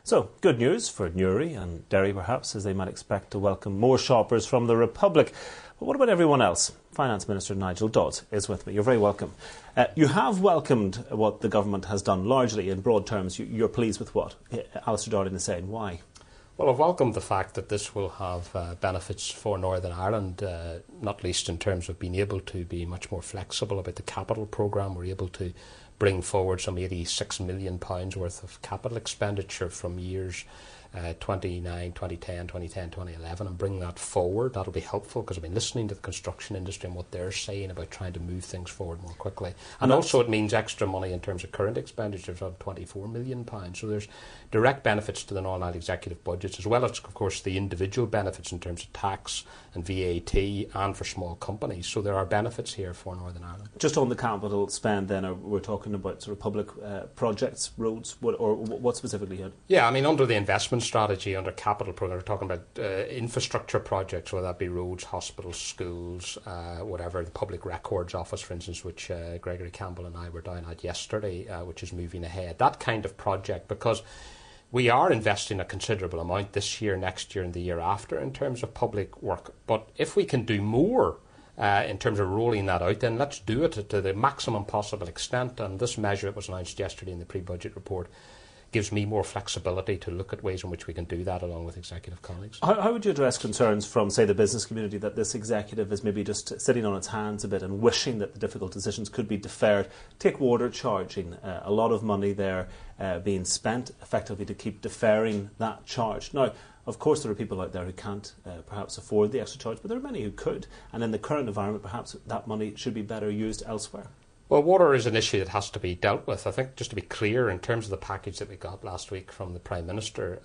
So, good news for Newry and Derry perhaps, as they might expect to welcome more shoppers from the Republic. But what about everyone else? Finance Minister Nigel Dodds is with me. You're very welcome. You have welcomed what the government has done largely in broad terms. You're pleased with what Alistair Darling is saying. Why? Well, I've welcomed the fact that this will have benefits for Northern Ireland, not least in terms of being able to be much more flexible about the capital programme. We're able to bring forward some £86 million worth of capital expenditure from years 2010, 2011 and bring that forward. That'll be helpful because I've been listening to the construction industry and what they're saying about trying to move things forward more quickly. And also it means extra money in terms of current expenditures of £24 million. So there's direct benefits to the Northern Ireland executive budgets, as well as, of course, the individual benefits in terms of tax and VAT and for small companies. So there are benefits here for Northern Ireland. Just on the capital spend then, we're talking about sort of public projects, roads, what specifically here? Yeah, I mean, under the investment strategy, under capital programme, we're talking about infrastructure projects, whether that be roads, hospitals, schools, whatever, the Public Records Office, for instance, which Gregory Campbell and I were down at yesterday, which is moving ahead. That kind of project, because we are investing a considerable amount this year, next year and the year after in terms of public work. But if we can do more in terms of rolling that out, then let's do it to the maximum possible extent. And this measure that was announced yesterday in the pre-budget report gives me more flexibility to look at ways in which we can do that along with executive colleagues. How would you address concerns from, say, the business community that this executive is maybe just sitting on its hands a bit and wishing that the difficult decisions could be deferred? Take water charging, a lot of money there being spent effectively to keep deferring that charge. Now, of course, there are people out there who can't perhaps afford the extra charge, but there are many who could. And in the current environment, perhaps that money should be better used elsewhere. Well, water is an issue that has to be dealt with. I think, just to be clear, in terms of the package that we got last week from the Prime Minister,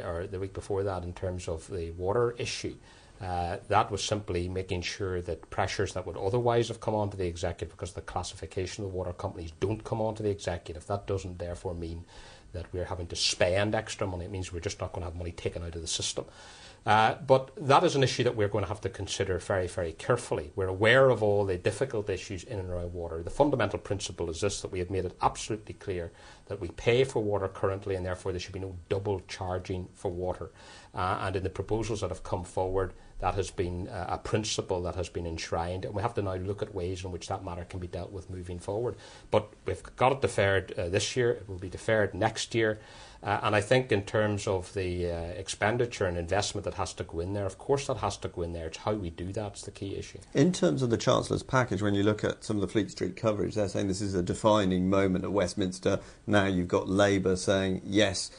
or the week before that, in terms of the water issue, that was simply making sure that pressures that would otherwise have come onto the executive because the classification of water companies don't come onto the executive. That doesn't therefore mean that we're having to spend extra money. It means we're just not going to have money taken out of the system. But that is an issue that we're going to have to consider very, very carefully. We're aware of all the difficult issues in and around water. The fundamental principle is this, that we have made it absolutely clear that we pay for water currently and therefore there should be no double charging for water. And in the proposals that have come forward, that has been a principle that has been enshrined, and we have to now look at ways in which that matter can be dealt with moving forward. But we've got it deferred this year, it will be deferred next year. And I think in terms of the expenditure and investment that has to go in there, of course that has to go in there. It's how we do that, it's the key issue. In terms of the Chancellor's package, when you look at some of the Fleet Street coverage, they're saying this is a defining moment at Westminster. Now you've got Labour saying, yes,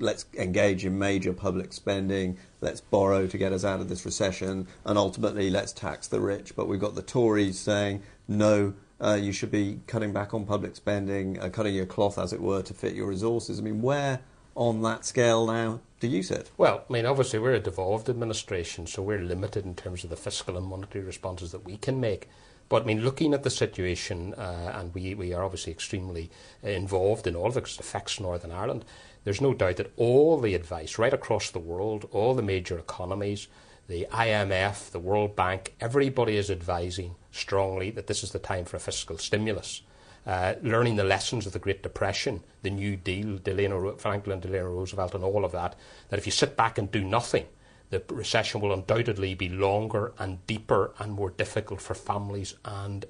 let's engage in major public spending, let's borrow to get us out of this recession, and ultimately let's tax the rich. But we've got the Tories saying, no, you should be cutting back on public spending, cutting your cloth, as it were, to fit your resources. I mean, where on that scale now do you sit? Well, I mean, obviously we're a devolved administration, so we're limited in terms of the fiscal and monetary responses that we can make. But I mean, looking at the situation, and we are obviously extremely involved in all of it because it affects Northern Ireland, there's no doubt that all the advice right across the world, all the major economies, the IMF, the World Bank, everybody is advising strongly that this is the time for a fiscal stimulus. Learning the lessons of the Great Depression, the New Deal, Franklin Delano Roosevelt and all of that, that if you sit back and do nothing, the recession will undoubtedly be longer and deeper and more difficult for families and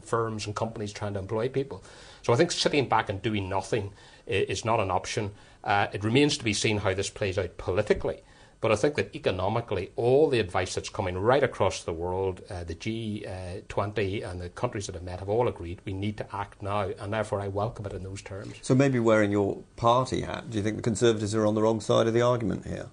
firms and companies trying to employ people. So I think sitting back and doing nothing is not an option. It remains to be seen how this plays out politically. But I think that economically, all the advice that's coming right across the world, the G20 and the countries that have met have all agreed we need to act now, and therefore I welcome it in those terms. So maybe wearing your party hat, do you think the Conservatives are on the wrong side of the argument here?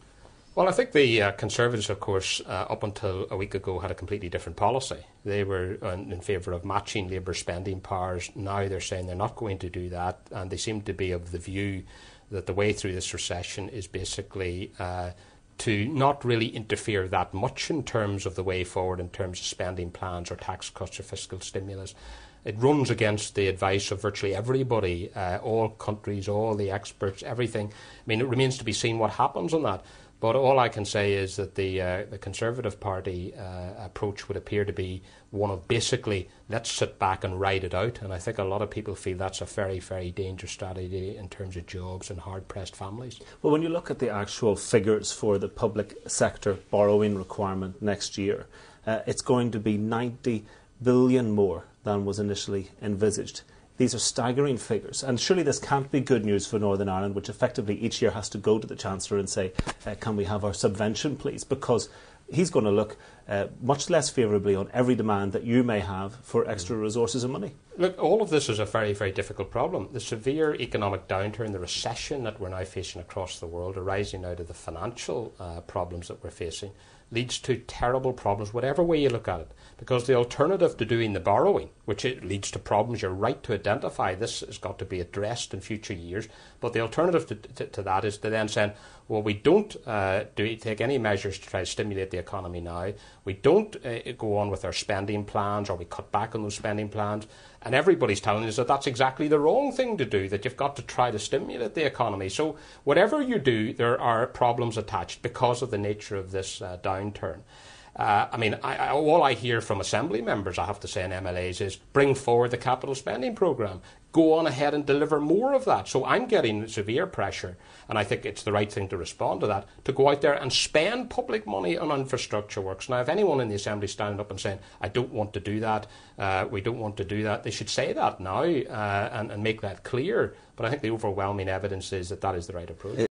Well, I think the Conservatives, of course, up until a week ago had a completely different policy. They were in favour of matching Labour spending powers. Now they're saying they're not going to do that, and they seem to be of the view that the way through this recession is basically to not really interfere that much in terms of the way forward in terms of spending plans or tax cuts or fiscal stimulus. It runs against the advice of virtually everybody, all countries, all the experts, everything. I mean, it remains to be seen what happens on that. But all I can say is that the Conservative Party approach would appear to be one of basically, let's sit back and ride it out. And I think a lot of people feel that's a very, very dangerous strategy in terms of jobs and hard-pressed families. Well, when you look at the actual figures for the public sector borrowing requirement next year, it's going to be 90 billion more than was initially envisaged. These are staggering figures, and surely this can't be good news for Northern Ireland, which effectively each year has to go to the Chancellor and say, can we have our subvention, please? Because he's going to look much less favourably on every demand that you may have for extra resources and money. Look, all of this is a very, very difficult problem. The severe economic downturn, the recession that we're now facing across the world, arising out of the financial problems that we're facing, leads to terrible problems, whatever way you look at it. Because the alternative to doing the borrowing, which it leads to problems, you're right to identify, this has got to be addressed in future years, but the alternative to that is to then say, well, we don't take any measures to try to stimulate the economy now, we don't go on with our spending plans, or we cut back on those spending plans, and everybody's telling us that that's exactly the wrong thing to do, that you've got to try to stimulate the economy. So whatever you do, there are problems attached because of the nature of this downturn. All I hear from Assembly members, I have to say, and MLAs is bring forward the capital spending programme. Go on ahead and deliver more of that. So I'm getting severe pressure, and I think it's the right thing to respond to that, to go out there and spend public money on infrastructure works. Now, if anyone in the Assembly is standing up and saying, I don't want to do that, we don't want to do that, they should say that now and make that clear. But I think the overwhelming evidence is that that is the right approach.